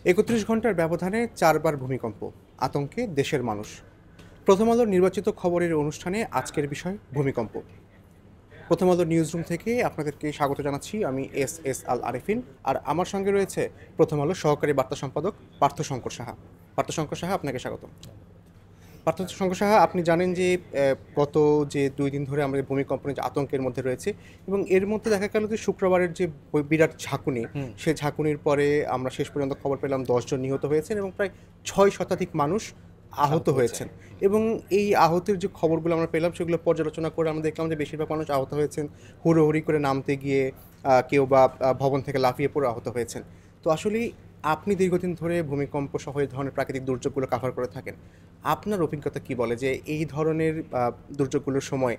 ৩১ ঘন্টার ব্যবধানে ৪ বার ভূমিকম্প, আতঙ্কে দেশের মানুষ। প্রথম আলোর নির্বাচিত খবরের অনুষ্ঠানে আজকের বিষয় ভূমিকম্প। প্রথম আলোর নিউজরুম থেকে আপনাদেরকে স্বাগত জানাচ্ছি। আমি এস আল আরেফিন, আর আমার সঙ্গে রয়েছে প্রথম আলোর সহকারী বার্তা সম্পাদক পার্থশঙ্কর সাহা। পার্থশঙ্কর সাহা, আপনাকে স্বাগত। পার্থশঙ্কর সাহা, আপনি জানেন যে গত যে 2 দিন ধরে আমাদের ভূমিকম্প নিয়ে যে আতঙ্কের মধ্যে রয়েছে, এবং এর মধ্যে দেখা গেল যে শুক্রবারের যে বিরাট ঝাঁকুনি, সেই ঝাঁকুনির পরে আমরা শেষ পর্যন্ত খবর পেলাম 10 জন নিহত হয়েছেন এবং প্রায় 6 শতাধিক মানুষ আহত হয়েছেন। এবং এই আহতের যে খবরগুলো আমরা পেলাম সেগুলো পর্যালোচনা করে আমরা দেখলাম যে বেশিরভাগ মানুষ আহত হয়েছেন হুড়োহুড়ি করে নামতে গিয়ে, কেউ বা ভবন থেকে লাফিয়ে পড়ে আহত হয়েছেন। তো আসলে আপনি দীর্ঘদিন ধরে ভূমিকম্প সহ এই ধরনের প্রাকৃতিক দুর্যোগগুলো কাভার করে থাকেন। আপনার অভিজ্ঞতা কি বলে যে এই ধরনের দুর্যোগগুলোর সময়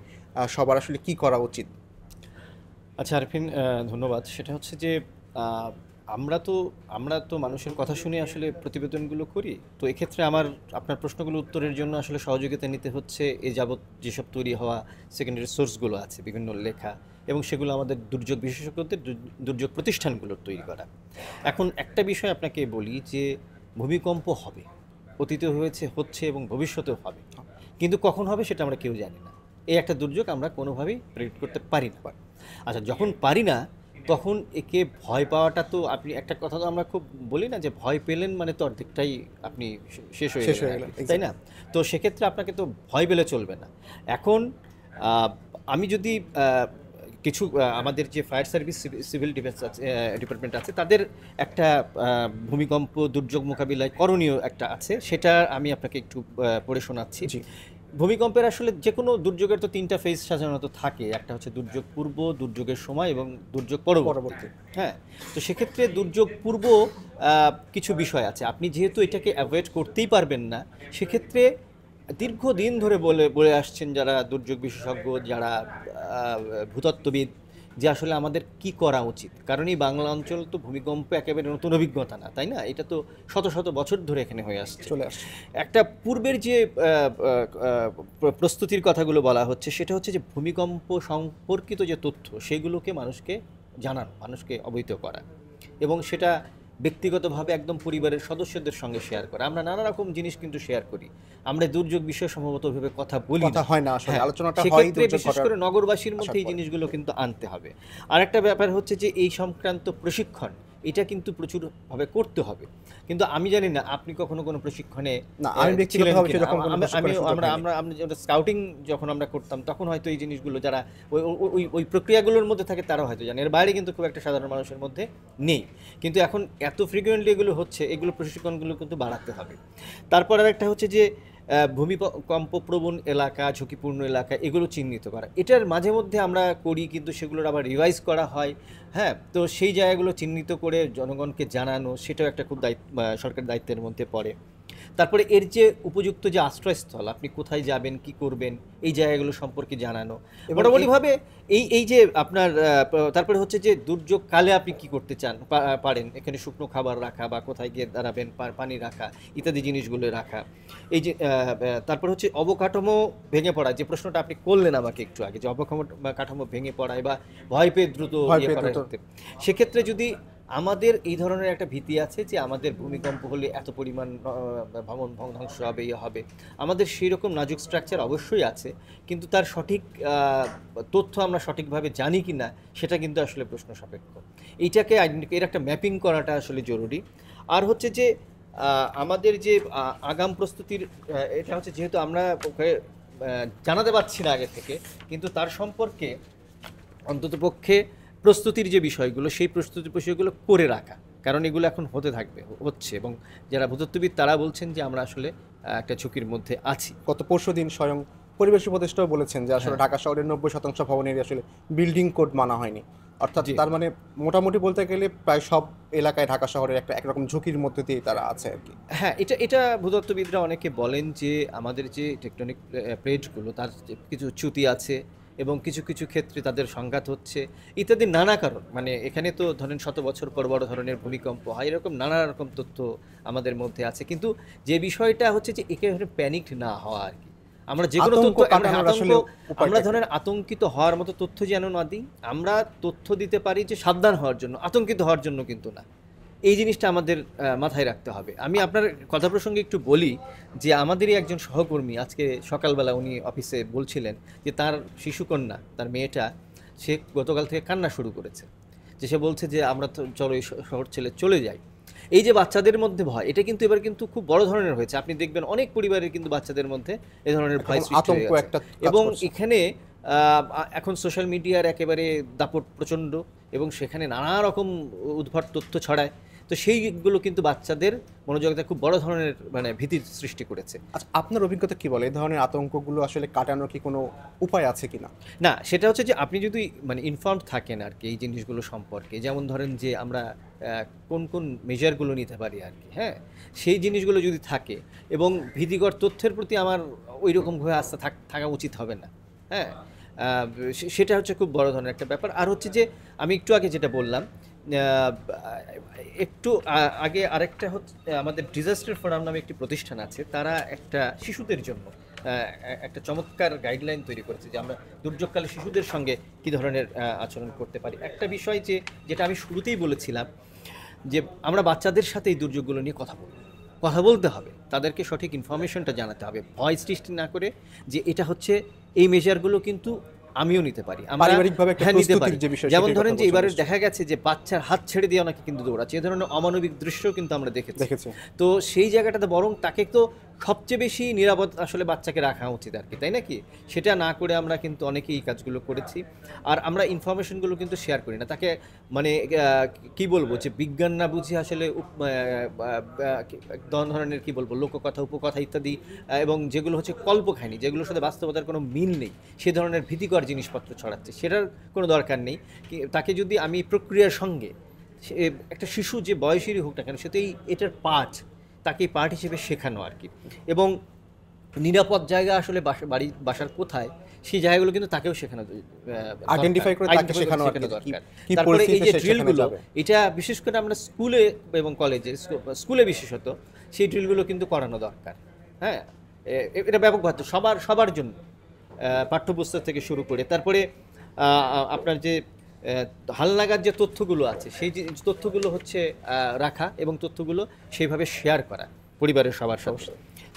সবার আসলে কি করা উচিত? আচ্ছা আরফিন, ধন্যবাদ। সেটা হচ্ছে যে আহ, আমরা তো মানুষের কথা শুনে আসলে প্রতিবেদনগুলো করি। তো এক্ষেত্রে আপনার প্রশ্নগুলো উত্তরের জন্য আসলে সহযোগিতা নিতে হচ্ছে এ যাবৎ যেসব তৈরি হওয়া সেকেন্ডারি সোর্সগুলো আছে, বিভিন্ন লেখা, এবং সেগুলো আমাদের দুর্যোগ বিশেষজ্ঞদের, দুর্যোগ প্রতিষ্ঠানগুলোর তৈরি করা। এখন একটা বিষয় আপনাকে বলি যে ভূমিকম্প হবে, অতীতে হয়েছে, হচ্ছে এবং ভবিষ্যতেও হবে, কিন্তু কখন হবে সেটা আমরা কেউ জানি না। এই একটা দুর্যোগ আমরা কোনোভাবেই প্রেডিক্ট করতে পারি না। আচ্ছা, যখন পারি না তখন একে ভয় পাওয়াটা, তো আপনি একটা কথা তো আমরা খুব বলি না যে ভয় পেলেন মানে তো অর্ধেকটাই আপনি শেষ হয়ে গেলেন, তাই না? তো সেক্ষেত্রে আপনাকে তো ভয় পেলে চলবে না। এখন আমি যদি কিছু আমাদের যে ফায়ার সার্ভিস, সিভিল ডিফেন্স আছে, ডিপার্টমেন্ট আছে, তাদের একটা ভূমিকম্প দুর্যোগ মোকাবিলায় করণীয় একটা আছে, সেটা আমি আপনাকে একটু পড়ে শোনাচ্ছি। ভূমিকম্পের আসলে যে কোনো দুর্যোগের তো 3টা ফেজ সাধারণত থাকে। একটা হচ্ছে দুর্যোগ পূর্ব, দুর্যোগের সময় এবং দুর্যোগ পরবর্তী। হ্যাঁ, তো সেক্ষেত্রে দুর্যোগ পূর্ব কিছু বিষয় আছে। আপনি যেহেতু এটাকে অ্যাভয়েড করতেই পারবেন না, সেক্ষেত্রে দীর্ঘদিন ধরে বলে বলে আসছেন যারা দুর্যোগ বিশেষজ্ঞ, যারা ভূতত্ত্ববিদ, যে আসলে আমাদের কি করা উচিত। কারণ এই বাংলা অঞ্চল তো ভূমিকম্প একেবারে নতুন অভিজ্ঞতা না, তাই না? এটা তো শত শত বছর ধরে এখানে হয়ে আসছে, চলে আসছে। একটা পূর্বের যে প্রস্তুতির কথাগুলো বলা হচ্ছে, সেটা হচ্ছে যে ভূমিকম্প সম্পর্কিত যে তথ্য, সেগুলোকে মানুষকে জানানো, মানুষকে অবহিত করা, এবং সেটা ব্যক্তিগতভাবে একদম পরিবারের সদস্যদের সঙ্গে শেয়ার করা। আমরা নানা রকম জিনিস কিন্তু শেয়ার করি, আমরা দুর্যোগ বিষয়ে সম্ভবত ওইভাবে কথা বলি না, হয় না আসলে, আলোচনাটা হয় সেক্ষেত্রে বিশেষ করে নগরবাসীর মধ্যে এই জিনিসগুলো কিন্তু আনতে হবে। আরেকটা ব্যাপার হচ্ছে যে এই সংক্রান্ত প্রশিক্ষণ, এটা কিন্তু প্রচুরভাবে করতে হবে। কিন্তু আমি জানি না আপনি কখনো কোনো প্রশিক্ষণে না, আমি ব্যক্তিগতভাবে সেরকম কোনো আমরা স্কাউটিং যখন আমরা করতাম, তখন হয়তো এই জিনিসগুলো যারা ওই ওই ওই প্রক্রিয়াগুলোর মধ্যে থাকে তারাও হয়তো জানে, এর বাইরে কিন্তু খুব একটা সাধারণ মানুষের মধ্যে নেই। কিন্তু এখন এত ফ্রিকুয়েন্টলি এগুলো হচ্ছে, এগুলো প্রশিক্ষণগুলো কিন্তু বাড়াতে হবে। তারপর আর একটা হচ্ছে যে ভূমিকম্প প্রবণ এলাকা, ঝুঁকিপূর্ণ এলাকা, এগুলো চিহ্নিত করা। এটার মাঝে মধ্যে আমরা করি, কিন্তু সেগুলোর আবার রিভাইজ করা হয়। হ্যাঁ, তো সেই জায়গাগুলো চিহ্নিত করে জনগণকে জানানো, সেটাও একটা খুব সরকারের দায়িত্বের মধ্যে পড়ে। তারপরে এর যে উপযুক্ত যে আশ্রয়স্থল, আপনি কোথায় যাবেন, কি করবেন, এই জায়গাগুলো সম্পর্কে জানানো মোটামুটিভাবে। এই যে আপনার তারপরে হচ্ছে যে দুর্যোগকালে আপনি কি করতে চান, পারেন এখানে শুকনো খাবার রাখা, বা কোথায় গিয়ে দাঁড়াবেন, পানি রাখা, ইত্যাদি জিনিসগুলো রাখা। এই যে তারপর হচ্ছে অবকাঠামো ভেঙে পড়া, যে প্রশ্নটা আপনি করলেন আমাকে একটু আগে, যে কাঠামো ভেঙে পড়ায় বা ভয় পেয়ে দ্রুত সেক্ষেত্রে যদি আমাদের এই ধরনের একটা ভীতি আছে যে আমাদের ভূমিকম্প হলে এত পরিমাণ ভবন ধ্বংস হবে, হবে, আমাদের সেই রকম নাজুক স্ট্রাকচার অবশ্যই আছে, কিন্তু তার সঠিক তথ্য আমরা সঠিকভাবে জানি কি না, সেটা কিন্তু আসলে প্রশ্ন সাপেক্ষ। এইটাকে এর একটা ম্যাপিং করাটা আসলে জরুরি। আর হচ্ছে যে আমাদের যে আগাম প্রস্তুতির, এটা হচ্ছে যেহেতু আমরা জানাতে পারছি না আগে থেকে, কিন্তু তার সম্পর্কে অন্ততপক্ষে প্রস্তুতির যে বিষয়গুলো, সেই প্রস্তুতির বিষয়গুলো করে রাখা, কারণ এগুলো এখন হতে থাকবে, হচ্ছে, এবং যারা ভূতত্ত্ববিদ তারা বলছেন যে আমরা আসলে একটা ঝুঁকির মধ্যে আছি। গত পরশুদিন স্বয়ং পরিবেশ উপদেষ্টাও বলেছেন যে আসলে ঢাকা শহরের 90% ভবনের আসলে বিল্ডিং কোড মানা হয়নি। অর্থাৎ তার মানে মোটামুটি বলতে গেলে প্রায় সব এলাকায় ঢাকা শহরের একরকম ঝুঁকির মধ্যে দিয়ে তারা আছে আর কি। হ্যাঁ, এটা ভূতত্ত্ববিদরা অনেকে বলেন যে আমাদের যে টেকটনিক প্লেটগুলো, তার কিছু চ্যুতি আছে, এবং কিছু কিছু ক্ষেত্রে তাদের সংঘাত হচ্ছে, ইত্যাদি নানা কারণ। মানে এখানে তো ধরেন শত বছর পর বড় ধরনের ভূমিকম্প হয়, এরকম নানা রকম তথ্য আমাদের মধ্যে আছে। কিন্তু যে বিষয়টা হচ্ছে যে একেবারে প্যানিকড না হওয়া আর কি। আমরা যে কোনো তথ্য, আমরা ধরেন আতঙ্কিত হওয়ার মতো তথ্য যেন না দিই, আমরা তথ্য দিতে পারি যে সাবধান হওয়ার জন্য, আতঙ্কিত হওয়ার জন্য কিন্তু না। এই জিনিসটা আমাদের মাথায় রাখতে হবে। আমি আপনার কথা প্রসঙ্গে একটু বলি যে আমাদেরই একজন সহকর্মী আজকে সকালবেলা উনি অফিসে বলছিলেন যে তার শিশুকন্যা, তার মেয়েটা, সে গতকাল থেকে কান্না শুরু করেছে, যে সে বলছে যে আমরা তো চলো এই শহর ছেড়ে চলে যাই। এই যে বাচ্চাদের মধ্যে ভয়, এটা কিন্তু এবার কিন্তু খুব বড় ধরনের হয়েছে। আপনি দেখবেন অনেক পরিবারের কিন্তু বাচ্চাদের মধ্যে এই ধরনের ভয় সৃষ্টি হয়ে আতঙ্ক গেছে। একটা কাজ এবং করছে। এখানে এখন সোশ্যাল মিডিয়ার একেবারে দাপট প্রচণ্ড, এবং সেখানে নানা রকম উদ্ভট তথ্য ছড়ায়। তো সেইগুলো কিন্তু বাচ্চাদের মনোযোগিতা খুব বড় ধরনের মানে ভীতির সৃষ্টি করেছে। আচ্ছা, আপনার অভিজ্ঞতা কি বলে এই ধরনের আতঙ্কগুলো আসলে কাটানোর কি কোনো উপায় আছে কিনা? না, সেটা হচ্ছে যে আপনি যদি মানে ইনফর্মড থাকেন আর কি এই জিনিসগুলো সম্পর্কে, যেমন ধরেন যে আমরা কোন কোন মেজারগুলো নিতে পারি আর কি, হ্যাঁ, সেই জিনিসগুলো যদি থাকে, এবং ভীতিকর তথ্যের প্রতি আমার ওই রকমভাবে আস্থা থাকা উচিত হবে না, হ্যাঁ। সেটা হচ্ছে খুব বড় ধরনের একটা ব্যাপার। আর হচ্ছে যে আমি একটু আগে যেটা বললাম, একটু আগে আরেকটা হচ্ছে আমাদের ডিজাস্টার ফোরাম নামে একটি প্রতিষ্ঠান আছে, তারা একটা শিশুদের জন্য একটা চমৎকার গাইডলাইন তৈরি করেছে যে আমরা দুর্যোগকালে শিশুদের সঙ্গে কী ধরনের আচরণ করতে পারি। একটা বিষয় যেটা আমি শুরুতেই বলেছিলাম, যে আমরা বাচ্চাদের সাথে এই দুর্যোগগুলো নিয়ে কথা বলতে হবে, তাদেরকে সঠিক ইনফরমেশনটা জানাতে হবে, ভয় সৃষ্টি না করে যে এটা হচ্ছে এই মেজারগুলো কিন্তু আমিও নিতে পারি, পারিবারিকভাবে একটা হ্যাঁ নিতে পারি। প্রস্তুতির যে বিষয়, যেমন সেটার ধরেন কথা যে এবারে বলছেন দেখা গেছে যে বাচ্চার হাত ছেড়ে দিয়ে অনেকে কিন্তু দৌড়াচ্ছে, এ ধরনের অমানবিক দৃশ্যও কিন্তু আমরা দেখেছি। তো সেই জায়গাটাতে বরং তাকে তো সবচেয়ে বেশি নিরাপদ আসলে বাচ্চাকে রাখা উচিত আর কি, তাই নাকি? সেটা না করে আমরা কিন্তু অনেকেই এই কাজগুলো করেছি। আর আমরা ইনফরমেশনগুলো কিন্তু শেয়ার করি না তাকে, মানে কি বলবো, যে বিজ্ঞান না বুঝি আসলে ধরনের কি বলবো লোককথা, উপকথা ইত্যাদি, এবং যেগুলো হচ্ছে কল্পকাহিনী, যেগুলোর সাথে বাস্তবতার কোনো মিল নেই, সে ধরনের ভীতিকর জিনিসপত্র ছড়াচ্ছে, সেটার কোনো দরকার নেই। তাকে যদি আমি প্রক্রিয়ার সঙ্গে, একটা শিশু যে বয়সেরই হোক না কেন, সে তো এটার পার্ট, তাকে পার্ট হিসেবে শেখানো আর কি। এবং নিরাপদ জায়গা আসলে বাসার কোথায়, সেই জায়গাগুলো কিন্তু তাকেও শেখানো আইডেন্টিফাই করে তাকে শেখানো দরকার। কি তারপরে এই যে পরিস্থিতিতে সে সেখানে ড্রিলগুলো, যাবে। এটা বিশেষ করে আমরা স্কুলে এবং কলেজে, স্কুলে বিশেষত সেই ড্রিলগুলো কিন্তু করানো দরকার, হ্যাঁ। এটা ব্যাপকভাবে সবার জন্য, পাঠ্যপুস্তক থেকে শুরু করে। তারপরে আপনার যে হালনাগাদ যে তথ্যগুলো আছে, সেই যে তথ্যগুলো হচ্ছে রাখা, এবং তথ্যগুলো সেইভাবে শেয়ার করা পরিবারের সবার সাথে।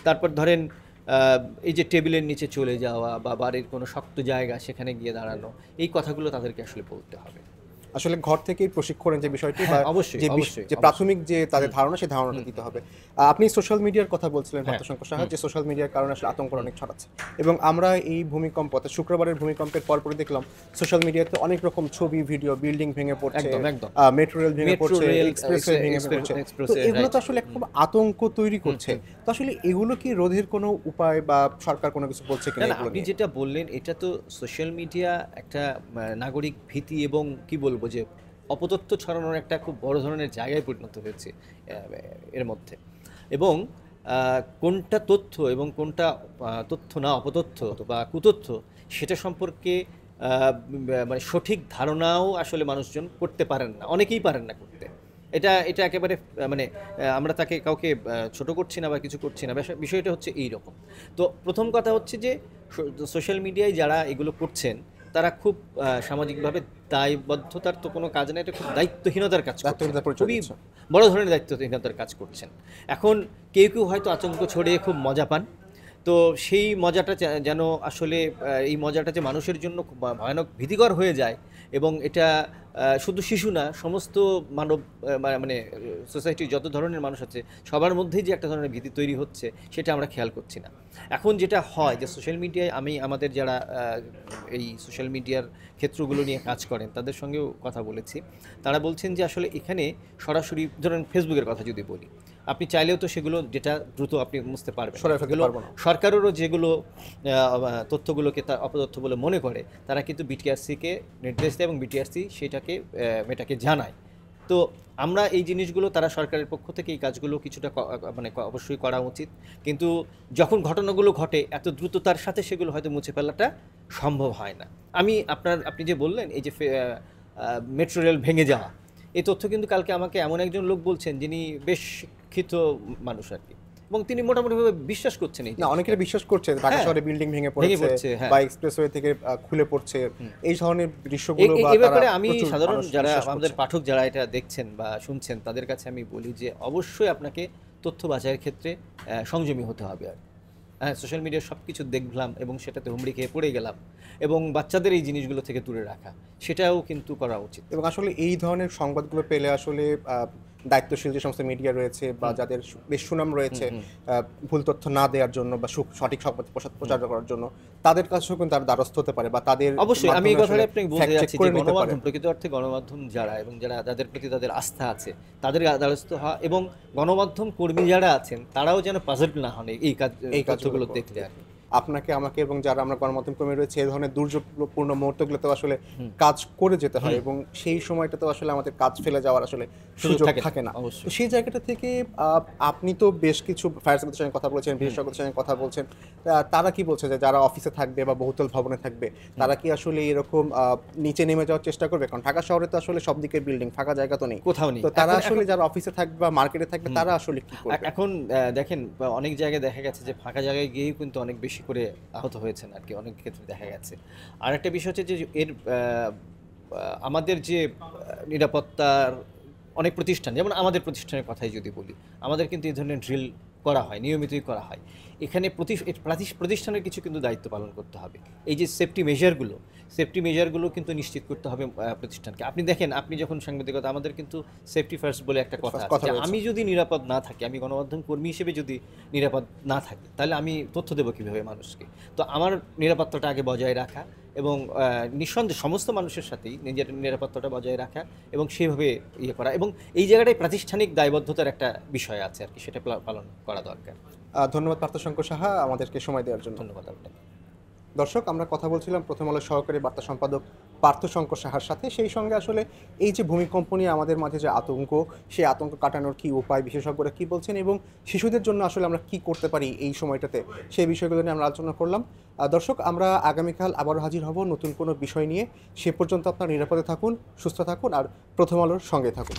তারপর ধরেন এই যে টেবিলের নিচে চলে যাওয়া বা বাড়ির কোনো শক্ত জায়গা, সেখানে গিয়ে দাঁড়ানো, এই কথাগুলো তাদেরকে আসলে বলতে হবে। আসলে ঘর থেকেই প্রশিক্ষণের যে বিষয়টি, হ্যাঁ, বা অবশ্যই, যে অবশ্যই, যে প্রাথমিক যে তাদের ধারণা, সেই ধারণাটা দিতে হবে। আপনি সোশ্যাল মিডিয়ার কথা বলছিলেন হ্যাঁ, পার্থ শঙ্কর সাহা, যে সোশ্যাল মিডিয়ার কারণে আসলে আতঙ্ক অনেক ছড়াচ্ছে। এবং আমরা এই ভূমিকম্প, অর্থাৎ শুক্রবারের ভূমিকম্পের পরপরই দেখলাম সোশ্যাল মিডিয়াতে অনেক রকম ছবি, ভিডিও, বিল্ডিং ভেঙে পড়ছে, একদম। মেট্রো রেল ভেঙে পড়ছে, এক্সপ্রেসওয়ে ভেঙে পড়ছে। তো এগুলো তো আসলে খুব আতঙ্ক তৈরি করছে। তো আসলে এগুলো কি রোধের কোনো উপায় বা সরকার কোনো কিছু বলছে কিনা? আপনি যেটা বললেন, এটা তো সোশ্যাল মিডিয়া একটা নাগরিক ভীতি এবং কি বলবো যে অপতথ্য ছড়ানোর একটা খুব বড় ধরনের জায়গায় পরিণত হয়েছে এর মধ্যে। এবং কোনটা তথ্য এবং কোনটা তথ্য না, অপতথ্য বা কুতথ্য, সেটা সম্পর্কে মানে সঠিক ধারণাও আসলে মানুষজন করতে পারেন না, অনেকেই পারেন না করতে। এটা একেবারে মানে আমরা তাকে কাউকে ছোট করছি না বা কিছু করছি না, বিষয়টা হচ্ছে এই রকম। তো প্রথম কথা হচ্ছে যে সোশ্যাল মিডিয়ায় যারা এগুলো করছেন, তারা খুব সামাজিকভাবে দায়বদ্ধতার তো কোনো কাজ নেই, এটা খুব দায়িত্বহীনতার কাজ করছেন, খুবই বড় ধরনের দায়িত্বহীনতার কাজ করছেন। এখন কেউ হয়তো আতঙ্ক ছড়িয়ে খুব মজা পান, তো সেই মজাটা যেন আসলে এই মজাটা যে মানুষের জন্য খুব ভয়ানক ভীতিকর হয়ে যায়, এবং এটা শুধু শিশু না, সমস্ত মানব মানে সোসাইটির যত ধরনের মানুষ আছে, সবার মধ্যেই যে একটা ধরনের ভীতি তৈরি হচ্ছে, সেটা আমরা খেয়াল করছি না। এখন যেটা হয় যে সোশ্যাল মিডিয়ায়, আমি আমাদের যারা এই সোশ্যাল মিডিয়ার ক্ষেত্রগুলো নিয়ে কাজ করেন তাদের সঙ্গেও কথা বলেছি, তারা বলছেন যে আসলে এখানে সরাসরি ধরেন ফেসবুকের কথা যদি বলি, আপনি চাইলেও তো সেগুলো ডেটা দ্রুত আপনি বুঝতে পারবেন, সরকারেরও যেগুলো তথ্যগুলোকে তার অপতথ্য বলে মনে করে, তারা কিন্তু বিটিআরসিকে নির্দেশ দেয় এবং বিটিআরসি সেটাকে মেটাকে জানায়। তো আমরা এই জিনিসগুলো, তারা সরকারের পক্ষ থেকে এই কাজগুলো কিছুটা মানে অবশ্যই করা উচিত, কিন্তু যখন ঘটনাগুলো ঘটে এত দ্রুততার সাথে সেগুলো হয়তো মুছে ফেলাটা সম্ভব হয় না। আপনি যে বললেন এই যে মেট্রো রেল ভেঙে যাওয়া, এই তথ্য কিন্তু কালকে আমাকে এমন একজন লোক বলছেন যিনি বেশ শিক্ষিত মানুষ আর কি, এবং তিনি মোটামুটিভাবে বিশ্বাস করছেন এই না, অনেকের বিশ্বাস করছে ঢাকা হ্যাঁ। শহরে বিল্ডিং ভেঙে ভেঙে পড়ছে পড়ছে, হ্যাঁ। বা এক্সপ্রেসওয়ে থেকে খুলে পড়ছে, এই ধরনের দৃশ্যগুলো বা এই ব্যাপারে তারা আমি প্রচুর সাধারণ মানুষ যারা বিশ্বাস আমাদের করছে। পাঠক যারা এটা দেখছেন বা শুনছেন তাদের কাছে আমি বলি যে অবশ্যই আপনাকে তথ্য বাছাইয়ের ক্ষেত্রে সংযমী হতে হবে। আর হ্যাঁ, সোশ্যাল মিডিয়ায় সব কিছু দেখলাম এবং সেটাতে হুমড়ি খেয়ে পড়ে গেলাম, এবং বাচ্চাদের এই জিনিসগুলো থেকে দূরে রাখা, সেটাও কিন্তু করা উচিত। এবং আসলে এই ধরনের সংবাদগুলো পেলে আসলে দায়িত্বশীল যে সমস্ত মিডিয়া রয়েছে বা যাদের বেশ সুনাম রয়েছে ভুল তথ্য না দেওয়ার জন্য বা সঠিক সংবাদ প্রচার করার জন্য, তাদের কাছেও কিন্তু তার দ্বারস্থ হতে পারে বা তাদের অবশ্যই আমি এই মাধ্যমে কথাটা আসলে আপনাকে বলতে fact check যাচ্ছি করে যে নিতে পারে। গণমাধ্যম, প্রকৃত অর্থে গণমাধ্যম যারা এবং যারা যাদের প্রতি তাদের আস্থা আছে তাদের দ্বারস্থ হওয়া, এবং গণমাধ্যম কর্মী যারা আছেন তারাও যেন পাজল না হন এই কাজগুলো দেখলে আর কি। আপনাকে, আমাকে এবং যারা আমরা গণমাধ্যম কর্মী রয়েছে এই ধরনের দুর্যোগপূর্ণ মুহূর্তগুলোতে আসলে কাজ করে যেতে হয়, এবং সেই সময়টাতে আসলে আমাদের কাজ ফেলে যাওয়ার আসলে সুযোগ থাকে না। অবশ্যই। তো সেই জায়গাটা থেকে আপনি তো বেশ কিছু ফায়ার সার্ভিসের সঙ্গে কথা বলছেন, বিশেষজ্ঞদের সঙ্গে কথা বলছেন, তারা কি বলছে যে যারা অফিসে থাকবে বা বহুতল ভবনে থাকবে তারা কি আসলে এরকম নিচে নেমে যাওয়ার চেষ্টা করবে? কারণ ঢাকা শহরে তো আসলে সব দিকে বিল্ডিং, ফাঁকা জায়গা তো নেই, কোথাও নেই। তো তারা আসলে যারা অফিসে থাকবে বা মার্কেটে থাকবে তারা আসলে কি করবে? এখন দেখেন অনেক জায়গায় দেখা গেছে যে ফাঁকা জায়গায় গিয়েই কিন্তু অনেক বেশি করে আহত হয়েছেন আর কি, অনেক ক্ষেত্রে দেখা গেছে। আর একটা বিষয় হচ্ছে যে এর আমাদের যে নিরাপত্তার অনেক প্রতিষ্ঠান, যেমন আমাদের প্রতিষ্ঠানের কথাই যদি বলি, আমাদের কিন্তু এই ধরনের ড্রিল করা হয়, নিয়মিতই করা হয়। এখানে প্রতিষ্ঠানের কিছু কিন্তু দায়িত্ব পালন করতে হবে। এই যে সেফটি মেজারগুলো কিন্তু নিশ্চিত করতে হবে প্রতিষ্ঠানকে। আপনি দেখেন, আপনি যখন সাংবাদিকতা, আমাদের কিন্তু সেফটি ফার্স্ট বলে একটা কথা আছে যে আমি যদি নিরাপদ না থাকি, আমি গণমাধ্যম কর্মী হিসেবে যদি নিরাপদ না থাকি, তাহলে আমি তথ্য দেবো কীভাবে মানুষকে? তো আমার নিরাপত্তাটা আগে বজায় রাখা এবং নিঃসন্দেহে সমস্ত মানুষের সাথেই নিজের নিরাপত্তাটা বজায় রাখা এবং সেভাবে ইয়ে করা, এবং এই জায়গাটায় প্রাতিষ্ঠানিক দায়বদ্ধতার একটা বিষয় আছে আর কি, সেটা পালন করা দরকার। ধন্যবাদ পার্থশঙ্কর সাহা আমাদেরকে সময় দেওয়ার জন্য। ধন্যবাদ আপনাকে। দর্শক, আমরা কথা বলছিলাম প্রথম আলোর সহকারী বার্তা সম্পাদক পার্থশঙ্কর সাহার সাথে। সেই সঙ্গে আসলে এই যে ভূমিকম্প নিয়ে আমাদের মাঝে যে আতঙ্ক, সেই আতঙ্ক কাটানোর কী উপায় বিশেষজ্ঞরা কী বলছেন এবং শিশুদের জন্য আসলে আমরা কী করতে পারি এই সময়টাতে, সেই বিষয়গুলো নিয়ে আমরা আলোচনা করলাম। দর্শক, আমরা আগামীকাল আবারও হাজির হব নতুন কোনো বিষয় নিয়ে। সে পর্যন্ত আপনারা নিরাপদে থাকুন, সুস্থ থাকুন আর প্রথম আলোর সঙ্গে থাকুন।